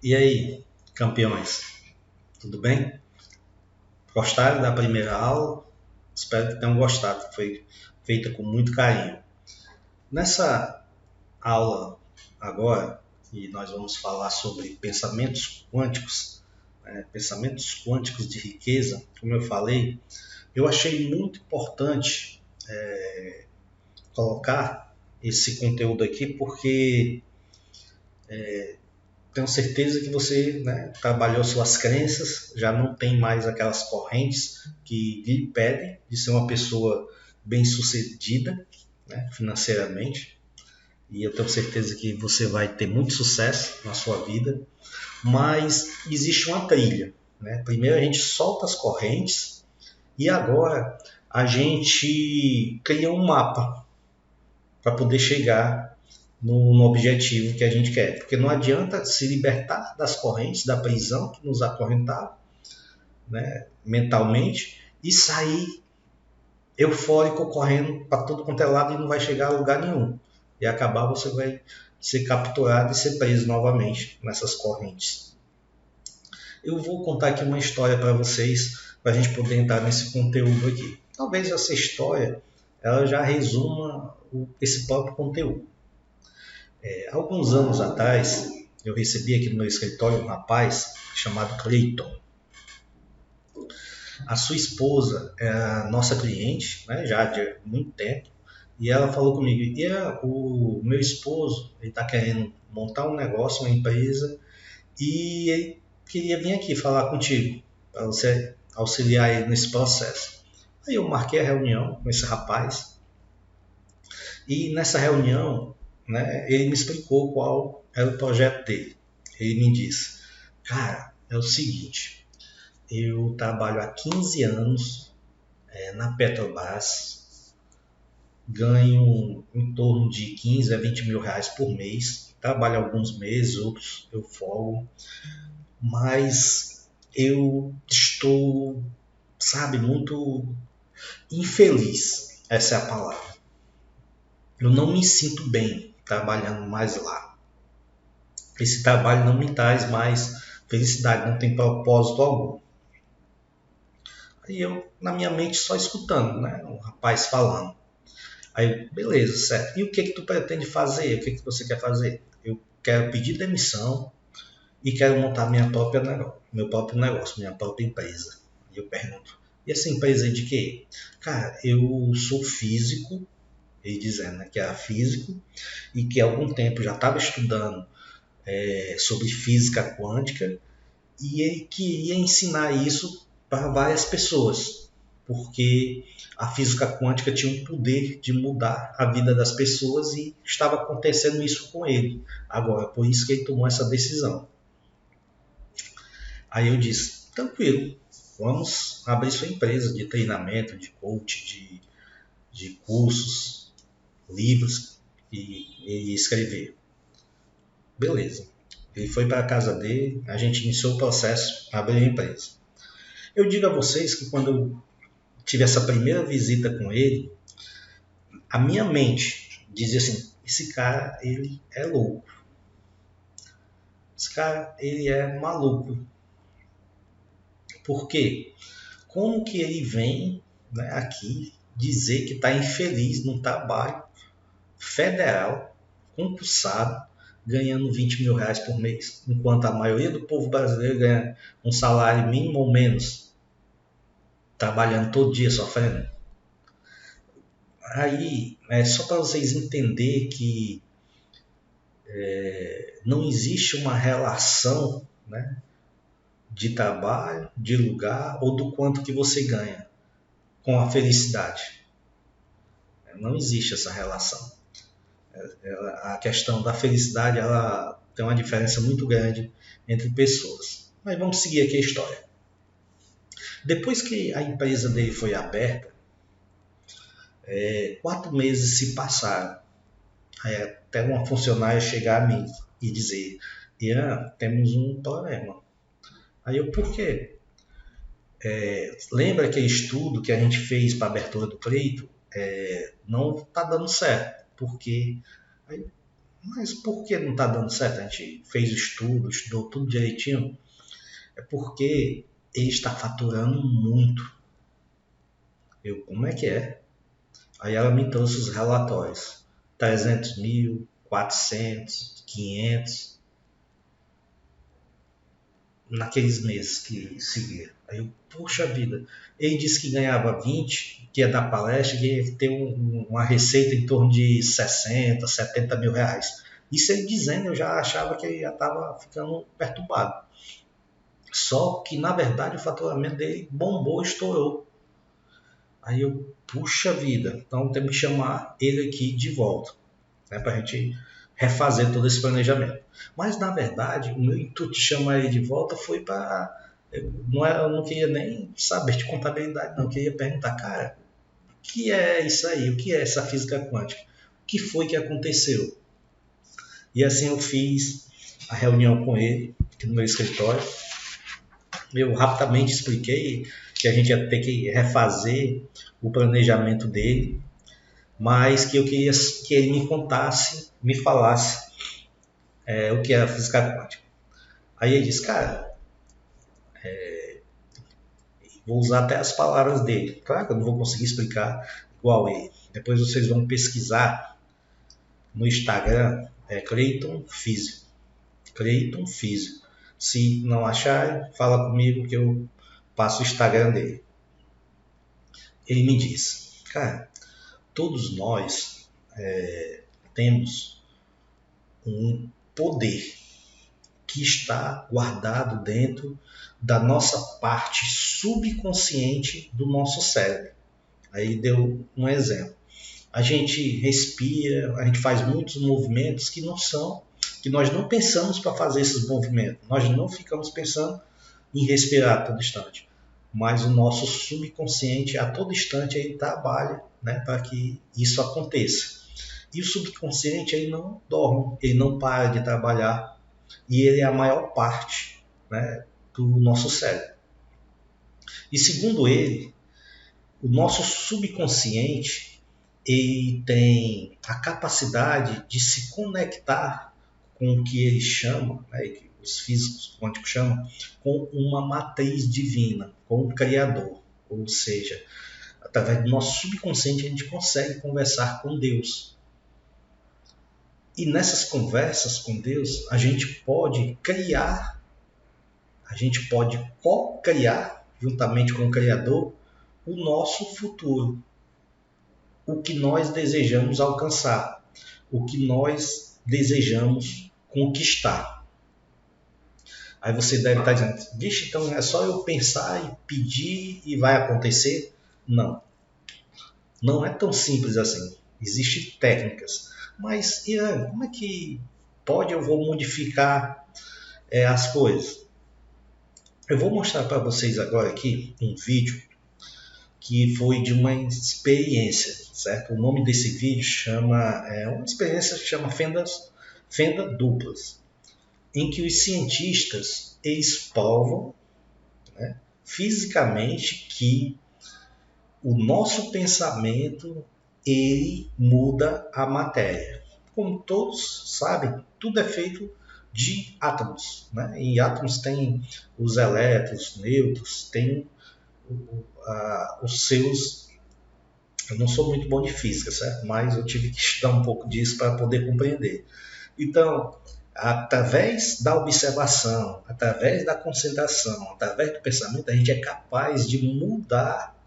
E aí, campeões, tudo bem? Gostaram da primeira aula? Espero que tenham gostado, que foi feita com muito carinho. Nessa aula agora, e nós vamos falar sobre pensamentos quânticos, pensamentos quânticos de riqueza, como eu falei, eu achei muito importante colocar esse conteúdo aqui porque tenho certeza que você, trabalhou suas crenças, já não tem mais aquelas correntes que lhe impedem de ser uma pessoa bem-sucedida, financeiramente. E eu tenho certeza que você vai ter muito sucesso na sua vida, mas existe uma trilha. Primeiro a gente solta as correntes e agora a gente cria um mapa para poder chegar no objetivo que a gente quer. Porque não adianta se libertar das correntes, da prisão que nos acorrentava, mentalmente, e sair eufórico correndo para todo quanto é lado e não vai chegar a lugar nenhum. E acabar você vai ser capturado e ser preso novamente nessas correntes. Eu vou contar aqui uma história para vocês, para a gente poder entrar nesse conteúdo aqui. Talvez essa história ela já resuma esse próprio conteúdo. Alguns anos atrás, eu recebi aqui no meu escritório um rapaz chamado Clayton. A sua esposa é a nossa cliente, já de muito tempo, e ela falou comigo, o meu esposo está querendo montar um negócio, uma empresa, e ele queria vir aqui falar contigo, para você auxiliar ele nesse processo. Aí eu marquei a reunião com esse rapaz, e nessa reunião, ele me explicou qual era o projeto dele. Ele me disse, cara, é o seguinte, eu trabalho há 15 anos na Petrobras, ganho em torno de 15 a 20 mil reais por mês, trabalho alguns meses, outros eu folgo, mas eu estou, muito infeliz, essa é a palavra. Eu não me sinto bem trabalhando mais lá. Esse trabalho não me traz mais felicidade, não tem propósito algum. Aí eu, na minha mente, só escutando, um rapaz falando. Aí, beleza, certo. E o que tu pretende fazer? O que você quer fazer? Eu quero pedir demissão e quero montar meu próprio negócio, minha própria empresa. E eu pergunto, e essa empresa é de quê? Cara, eu sou físico, ele dizendo que era físico, e que há algum tempo já estava estudando sobre física quântica, e ele queria ensinar isso para várias pessoas, porque a física quântica tinha um poder de mudar a vida das pessoas e estava acontecendo isso com ele. Agora, por isso que ele tomou essa decisão. Aí eu disse, tranquilo, vamos abrir sua empresa de treinamento, de coach, de cursos, livros e escrever. Beleza. Ele foi para a casa dele, a gente iniciou o processo, abriu a empresa. Eu digo a vocês que quando eu tive essa primeira visita com ele, a minha mente dizia assim, esse cara, ele é louco. Esse cara, ele é maluco. Por quê? Como que ele vem aqui dizer que está infeliz num trabalho federal, concursado, ganhando 20 mil reais por mês, enquanto a maioria do povo brasileiro ganha um salário mínimo ou menos, trabalhando todo dia, sofrendo. Aí, só para vocês entenderem que não existe uma relação de trabalho, de lugar ou do quanto que você ganha com a felicidade. Não existe essa relação. A questão da felicidade ela tem uma diferença muito grande entre pessoas. Mas vamos seguir aqui a história. Depois que a empresa dele foi aberta, 4 meses se passaram. Aí até uma funcionária chegar a mim e dizer, Ian, temos um problema. Aí eu, por quê? Lembra aquele estudo que a gente fez para a abertura do Cleito? Não está dando certo, porque aí Mas por que não está dando certo? A gente fez estudo, estudou tudo direitinho. É porque ele está faturando muito. Eu, como é que é? Aí ela me trouxe os relatórios. 300 mil, 400, 500, naqueles meses que seguiam. Aí eu, poxa vida, ele disse que ganhava 20, que ia dar palestra, que ia ter uma receita em torno de 60, 70 mil reais. Isso ele dizendo, eu já achava que ele já estava ficando perturbado. Só que, na verdade, o faturamento dele bombou, estourou. Aí eu, puxa vida, então temos que chamar ele aqui de volta, né, para a gente refazer todo esse planejamento. Mas, na verdade, o meu intuito de chamar ele de volta foi para... Eu não queria nem saber de contabilidade, não. Eu queria perguntar, cara, o que é isso aí? O que é essa física quântica? O que foi que aconteceu? E assim eu fiz a reunião com ele, aqui no meu escritório. Eu rapidamente expliquei que a gente ia ter que refazer o planejamento dele, mas que eu queria que ele me contasse, me falasse o que é a física quântica. Aí ele disse, cara, vou usar até as palavras dele. Claro que eu não vou conseguir explicar igual ele. Depois vocês vão pesquisar no Instagram, Cleiton Físico. Cleiton Físico. Se não achar, fala comigo que eu passo o Instagram dele. Ele me disse, cara, todos nós temos um poder que está guardado dentro da nossa parte subconsciente do nosso cérebro. Aí deu um exemplo. A gente respira, a gente faz muitos movimentos que não são, que nós não pensamos para fazer esses movimentos. Nós não ficamos pensando em respirar a todo instante. Mas o nosso subconsciente, a todo instante, ele trabalha, né, para que isso aconteça. E o subconsciente, ele não dorme, ele não para de trabalhar, e ele é a maior parte, né, do nosso cérebro. E segundo ele, o nosso subconsciente, ele tem a capacidade de se conectar com o que ele chama, né, que os físicos quânticos chamam, com uma matriz divina, com o Criador. Ou seja, através do nosso subconsciente a gente consegue conversar com Deus. E nessas conversas com Deus, a gente pode criar, a gente pode co-criar, juntamente com o Criador, o nosso futuro. O que nós desejamos alcançar, o que nós desejamos conquistar. Aí você deve estar dizendo, vixe, então é só eu pensar e pedir e vai acontecer? Não. Não é tão simples assim. Existem técnicas. Mas, Ian, como é que eu vou modificar as coisas? Eu vou mostrar para vocês agora aqui um vídeo que foi de uma experiência, certo? O nome desse vídeo uma experiência que chama fenda duplas, em que os cientistas eles provam, né, fisicamente que o nosso pensamento ele muda a matéria. Como todos sabem, tudo é feito de átomos, né? E átomos têm os elétrons, nêutrons, tem os seus... Eu não sou muito bom de física, certo? Mas eu tive que estudar um pouco disso para poder compreender. Então, através da observação, através da concentração, através do pensamento, a gente é capaz de mudar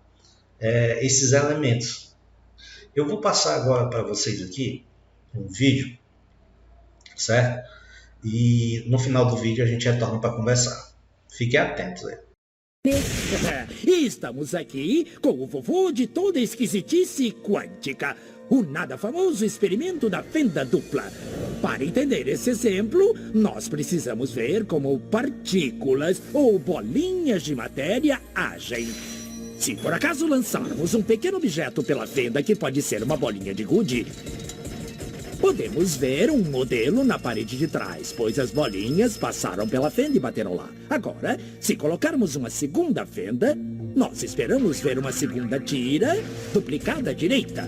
esses elementos. Eu vou passar agora para vocês aqui um vídeo, certo? E no final do vídeo a gente retorna para conversar. Fiquem atentos aí. Estamos aqui com o vovô de toda esquisitice quântica, o nada famoso experimento da fenda dupla. Para entender esse exemplo, nós precisamos ver como partículas ou bolinhas de matéria agem. Se por acaso lançarmos um pequeno objeto pela fenda, que pode ser uma bolinha de gude, podemos ver um modelo na parede de trás, pois as bolinhas passaram pela fenda e bateram lá. Agora, se colocarmos uma segunda fenda, nós esperamos ver uma segunda tira duplicada à direita.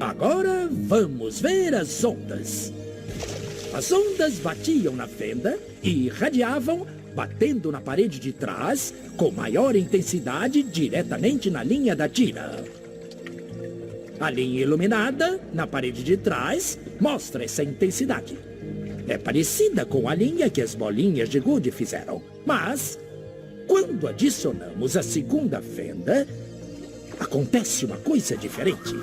Agora vamos ver as ondas. As ondas batiam na fenda e irradiavam, batendo na parede de trás, com maior intensidade diretamente na linha da tira. A linha iluminada, na parede de trás, mostra essa intensidade. É parecida com a linha que as bolinhas de gude fizeram, mas, quando adicionamos a segunda fenda, acontece uma coisa diferente.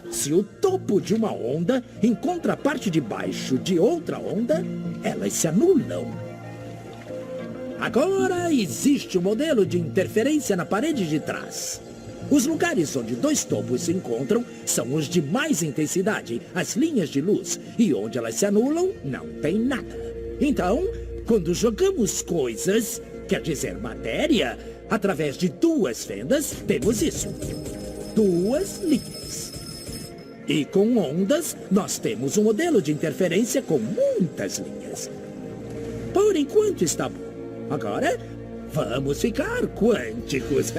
Se o topo de uma onda encontra a parte de baixo de outra onda, elas se anulam. Agora existe um modelo de interferência na parede de trás. Os lugares onde dois topos se encontram são os de mais intensidade, as linhas de luz, e onde elas se anulam, não tem nada. Então, quando jogamos coisas, quer dizer matéria, através de duas fendas, temos isso. Duas linhas. E com ondas, nós temos um modelo de interferência com muitas linhas. Por enquanto está bom. Agora, vamos ficar quânticos.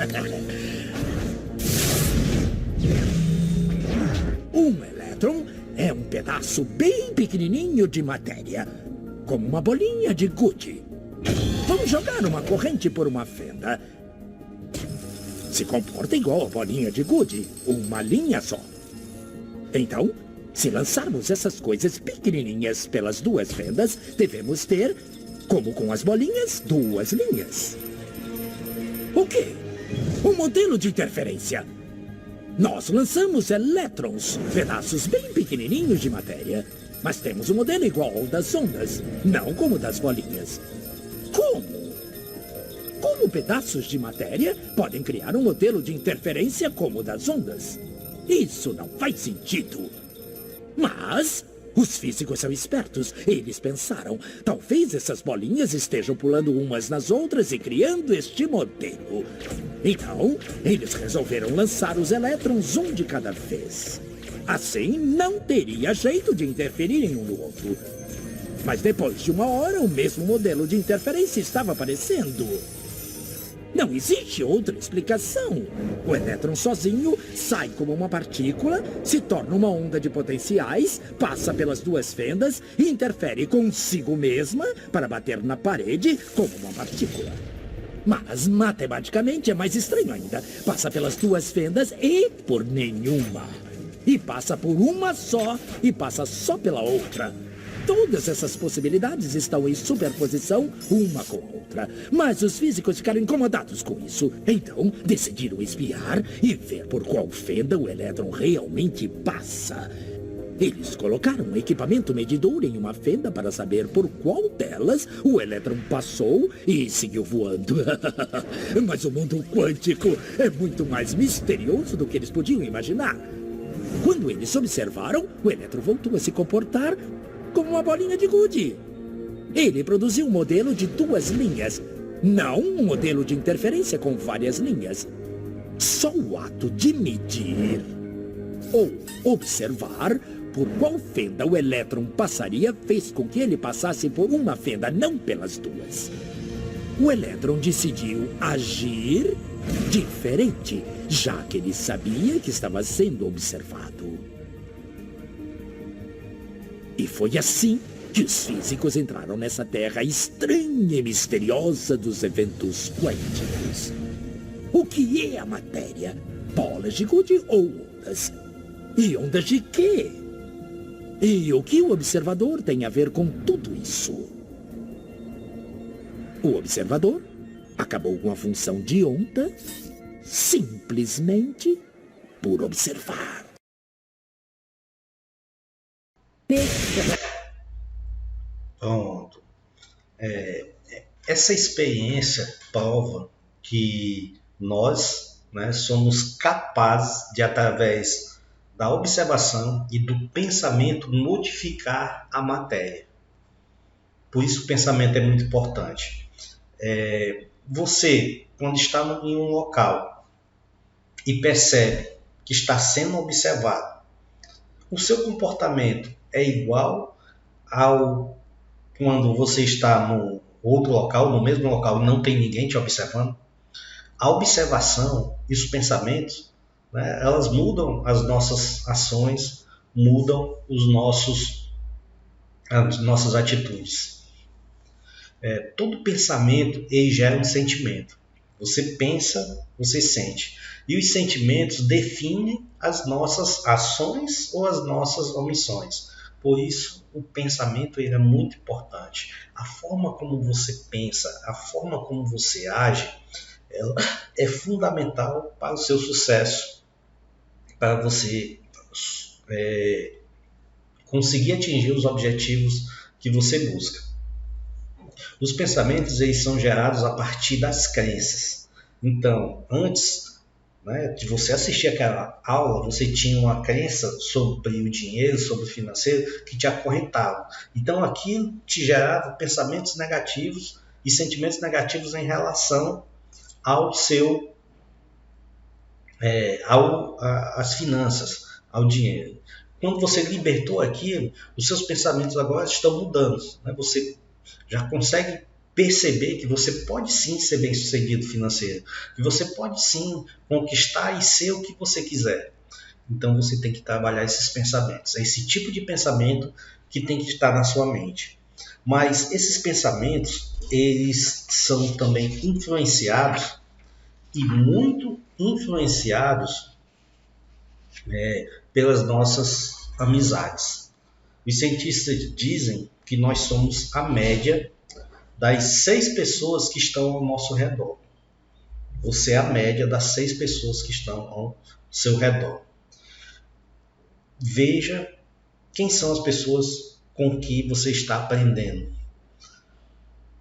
Um elétron é um pedaço bem pequenininho de matéria, como uma bolinha de gude. Vamos jogar uma corrente por uma fenda. Se comporta igual a bolinha de gude, uma linha só. Então, se lançarmos essas coisas pequenininhas pelas duas fendas, devemos ter, como com as bolinhas, duas linhas. O quê? Um modelo de interferência. Nós lançamos elétrons, pedaços bem pequenininhos de matéria, mas temos um modelo igual ao das ondas, não como o das bolinhas. Como? Como pedaços de matéria podem criar um modelo de interferência como o das ondas? Isso não faz sentido. Mas os físicos são espertos. Eles pensaram, talvez essas bolinhas estejam pulando umas nas outras e criando este modelo. Então, eles resolveram lançar os elétrons um de cada vez. Assim, não teria jeito de interferirem um no outro. Mas depois de uma hora, o mesmo modelo de interferência estava aparecendo. Não existe outra explicação. O elétron sozinho sai como uma partícula, se torna uma onda de potenciais, passa pelas duas fendas e interfere consigo mesma para bater na parede como uma partícula. Mas, matematicamente, é mais estranho ainda. Passa pelas duas fendas e por nenhuma. E passa por uma só e passa só pela outra. Todas essas possibilidades estão em superposição uma com a outra. Mas os físicos ficaram incomodados com isso. Então, decidiram espiar e ver por qual fenda o elétron realmente passa. Eles colocaram um equipamento medidor em uma fenda para saber por qual delas o elétron passou e seguiu voando. Mas o mundo quântico é muito mais misterioso do que eles podiam imaginar. Quando eles observaram, o elétron voltou a se comportar como uma bolinha de gude. Ele produziu um modelo de duas linhas, não um modelo de interferência com várias linhas. Só o ato de medir ou observar por qual fenda o elétron passaria fez com que ele passasse por uma fenda, não pelas duas. O elétron decidiu agir diferente, já que ele sabia que estava sendo observado. E foi assim que os físicos entraram nessa terra estranha e misteriosa dos eventos quânticos. O que é a matéria? Bolas de gude ou ondas? E ondas de quê? E o que o observador tem a ver com tudo isso? O observador acabou com a função de onda simplesmente por observar. Pronto. Essa experiência prova que nós, né, somos capazes de, através da observação e do pensamento, modificar a matéria. Por isso o pensamento é muito importante. Você, quando está em um local e percebe que está sendo observado, o seu comportamento é igual ao quando você está no outro local, no mesmo local, e não tem ninguém te observando? A observação e os pensamentos, né, elas mudam as nossas ações, mudam as nossas atitudes. Todo pensamento ele gera um sentimento. Você pensa, você sente. E os sentimentos definem as nossas ações ou as nossas omissões. Por isso, o pensamento ele é muito importante. A forma como você pensa, a forma como você age, ela é fundamental para o seu sucesso, para você conseguir atingir os objetivos que você busca. Os pensamentos eles são gerados a partir das crenças. Então, antes, né, de você assistir aquela aula, você tinha uma crença sobre o dinheiro, sobre o financeiro, que te acorrentava. Então, aquilo te gerava pensamentos negativos e sentimentos negativos em relação ao seu, às finanças, ao dinheiro. Quando você libertou aquilo, os seus pensamentos agora estão mudando. Né? Você já consegue perceber que você pode sim ser bem-sucedido financeiro, que você pode sim conquistar e ser o que você quiser. Então você tem que trabalhar esses pensamentos. É esse tipo de pensamento que tem que estar na sua mente. Mas esses pensamentos, eles são também influenciados e muito influenciados pelas nossas amizades. Os cientistas dizem que nós somos a média das 6 pessoas que estão ao nosso redor. Você é a média das 6 pessoas que estão ao seu redor. Veja quem são as pessoas com que você está aprendendo.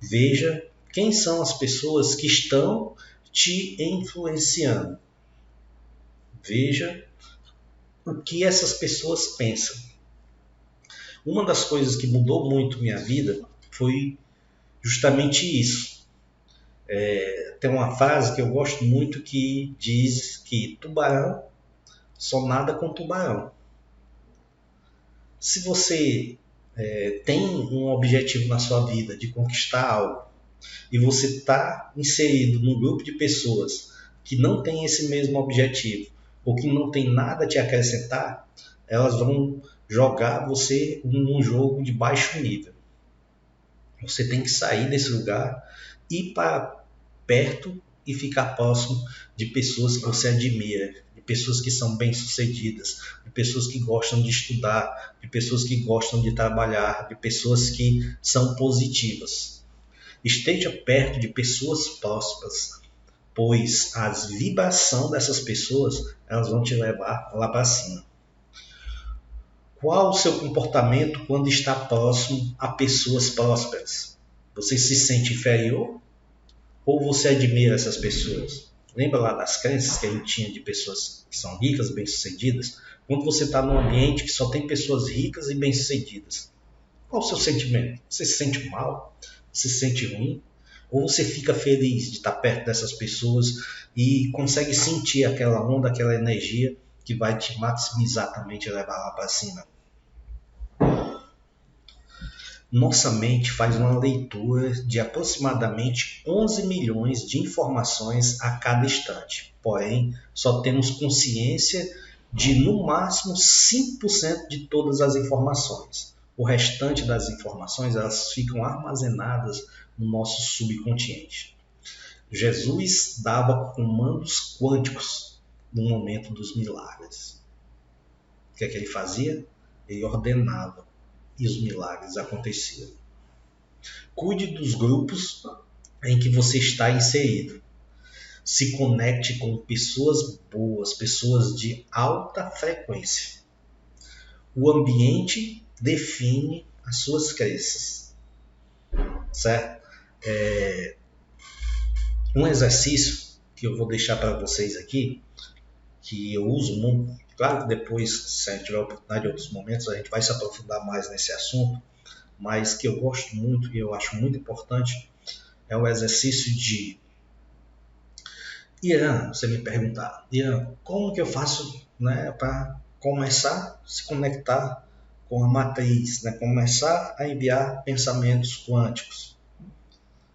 Veja quem são as pessoas que estão te influenciando. Veja o que essas pessoas pensam. Uma das coisas que mudou muito minha vida foi justamente isso. Tem uma frase que eu gosto muito que diz que tubarão só nada com tubarão. Se você tem um objetivo na sua vida de conquistar algo e você está inserido num grupo de pessoas que não tem esse mesmo objetivo ou que não tem nada a te acrescentar, elas vão jogar você num jogo de baixo nível. Você tem que sair desse lugar, ir para perto e ficar próximo de pessoas que você admira, de pessoas que são bem-sucedidas, de pessoas que gostam de estudar, de pessoas que gostam de trabalhar, de pessoas que são positivas. Esteja perto de pessoas prósperas, pois a vibração dessas pessoas elas vão te levar lá para cima. Qual o seu comportamento quando está próximo a pessoas prósperas? Você se sente inferior ou você admira essas pessoas? Lembra lá das crenças que a gente tinha de pessoas que são ricas, bem-sucedidas? Quando você está num ambiente que só tem pessoas ricas e bem-sucedidas, qual o seu sentimento? Você se sente mal? Você se sente ruim? Ou você fica feliz de estar perto dessas pessoas e consegue sentir aquela onda, aquela energia que vai te maximizar também, te levar lá para cima? Nossa mente faz uma leitura de aproximadamente 11 milhões de informações a cada instante. Porém, só temos consciência de, no máximo, 5% de todas as informações. O restante das informações elas ficam armazenadas no nosso subconsciente. Jesus dava comandos quânticos no momento dos milagres. O que é que ele fazia? Ele ordenava e os milagres aconteciam. Cuide dos grupos em que você está inserido. Se conecte com pessoas boas, pessoas de alta frequência. O ambiente define as suas crenças. Certo? Um exercício que eu vou deixar para vocês aqui, que eu uso muito, claro que depois, se a gente tiver a oportunidade em outros momentos, a gente vai se aprofundar mais nesse assunto, mas que eu gosto muito e eu acho muito importante, é o exercício de Ian, você me perguntar, Ian, como que eu faço, né, para começar a se conectar com a matriz, né, começar a enviar pensamentos quânticos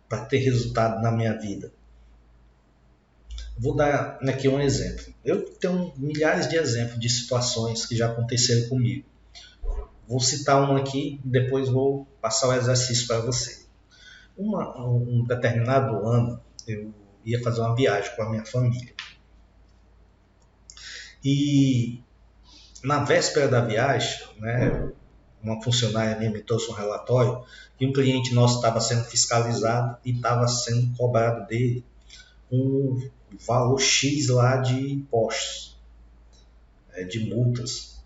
para ter resultado na minha vida? Vou dar aqui um exemplo. Eu tenho milhares de exemplos de situações que já aconteceram comigo. Vou citar uma aqui e depois vou passar o exercício para você. Um determinado ano, eu ia fazer uma viagem com a minha família. E na véspera da viagem, né, uma funcionária minha me trouxe um relatório que um cliente nosso estava sendo fiscalizado e estava sendo cobrado dele um valor X lá de impostos, de multas.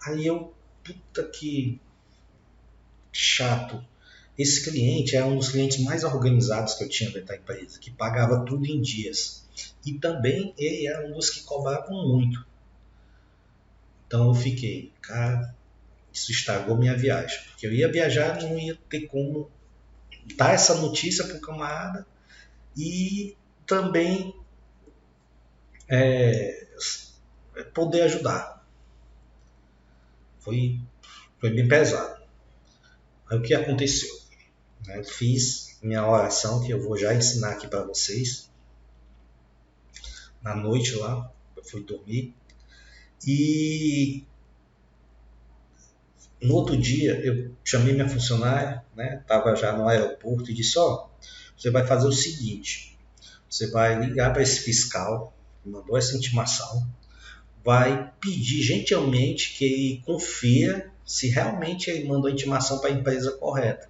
Aí eu, puta que chato. Esse cliente é um dos clientes mais organizados que eu tinha dentro da empresa, que pagava tudo em dias. E também ele era um dos que cobravam muito. Então eu fiquei, cara, isso estragou minha viagem. Porque eu ia viajar, não ia ter como dar essa notícia para o camarada e também é, poder ajudar. Foi bem pesado. Aí o que aconteceu? Eu fiz minha oração, que eu vou já ensinar aqui para vocês. Na noite lá, eu fui dormir. E no outro dia, eu chamei minha funcionária, né? Estava já no aeroporto e disse, você vai fazer o seguinte, você vai ligar para esse fiscal, que mandou essa intimação, vai pedir gentilmente que ele confira se realmente ele mandou a intimação para a empresa correta,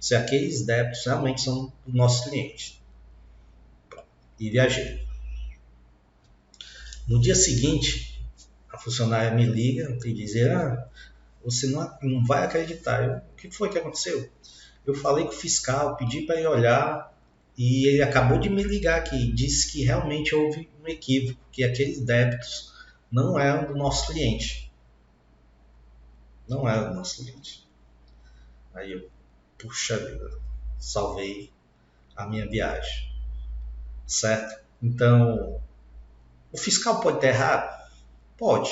se aqueles débitos realmente são dos nossos clientes. E viajei. No dia seguinte, a funcionária me liga e diz, você não vai acreditar. O que foi que aconteceu? Eu falei com o fiscal, pedi para ele olhar e ele acabou de me ligar aqui, disse que realmente houve um equívoco, que aqueles débitos não eram do nosso cliente. Não eram do nosso cliente. Aí eu, puxa vida, salvei a minha viagem, certo? Então, o fiscal pode ter errado? Pode.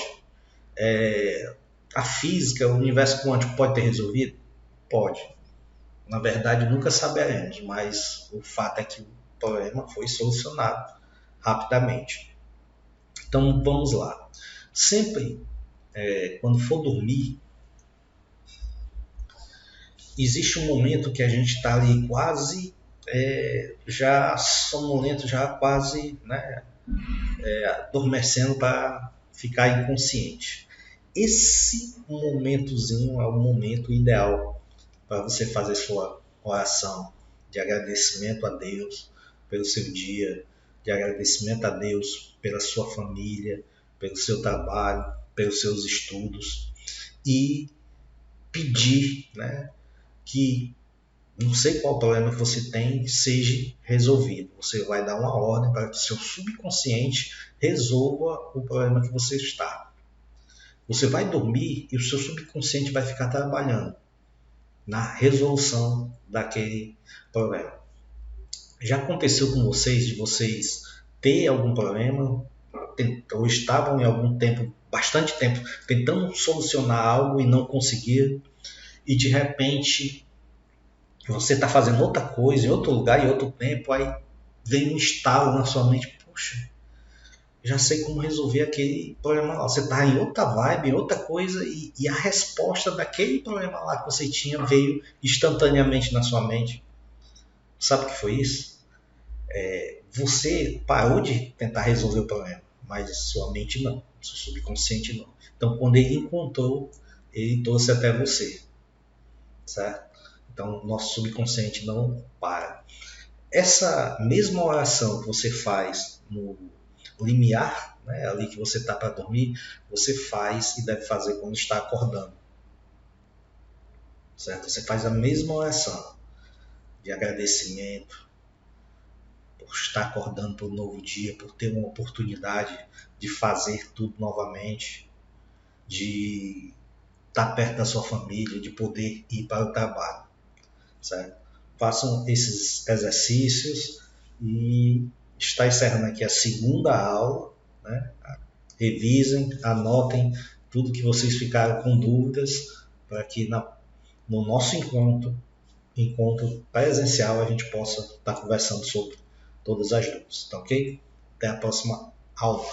A física, o universo quântico pode ter resolvido? Pode. Na verdade, nunca saberemos, mas o fato é que o problema foi solucionado rapidamente. Então, vamos lá. Sempre, quando for dormir, existe um momento que a gente está ali quase já sonolento, já quase, né, adormecendo para ficar inconsciente. Esse momentozinho é o momento ideal para você fazer sua oração de agradecimento a Deus pelo seu dia, de agradecimento a Deus pela sua família, pelo seu trabalho, pelos seus estudos e pedir, né, que não sei qual problema que você tem seja resolvido. Você vai dar uma ordem para que o seu subconsciente resolva o problema que você está. Você vai dormir e o seu subconsciente vai ficar trabalhando na resolução daquele problema. Já aconteceu com vocês de vocês ter algum problema ou estavam em algum tempo, bastante tempo, tentando solucionar algo e não conseguir e de repente você está fazendo outra coisa em outro lugar, em outro tempo, aí vem um estalo na sua mente, poxa, já sei como resolver aquele problema lá. Você está em outra vibe, em outra coisa, e a resposta daquele problema lá que você tinha veio instantaneamente na sua mente. Sabe o que foi isso? Você parou de tentar resolver o problema, mas sua mente não, seu subconsciente não. Então, quando ele encontrou, ele trouxe até você, certo? Então, nosso subconsciente não para. Essa mesma oração que você faz no limiar, né, ali que você está para dormir, você faz e deve fazer quando está acordando. Certo? Você faz a mesma oração de agradecimento por estar acordando para um novo dia, por ter uma oportunidade de fazer tudo novamente, de estar perto da sua família, de poder ir para o trabalho. Certo? Façam esses exercícios e está encerrando aqui a segunda aula, né? Revisem, anotem tudo que vocês ficaram com dúvidas para que no nosso encontro presencial a gente possa estar conversando sobre todas as dúvidas, tá ok? Até a próxima aula.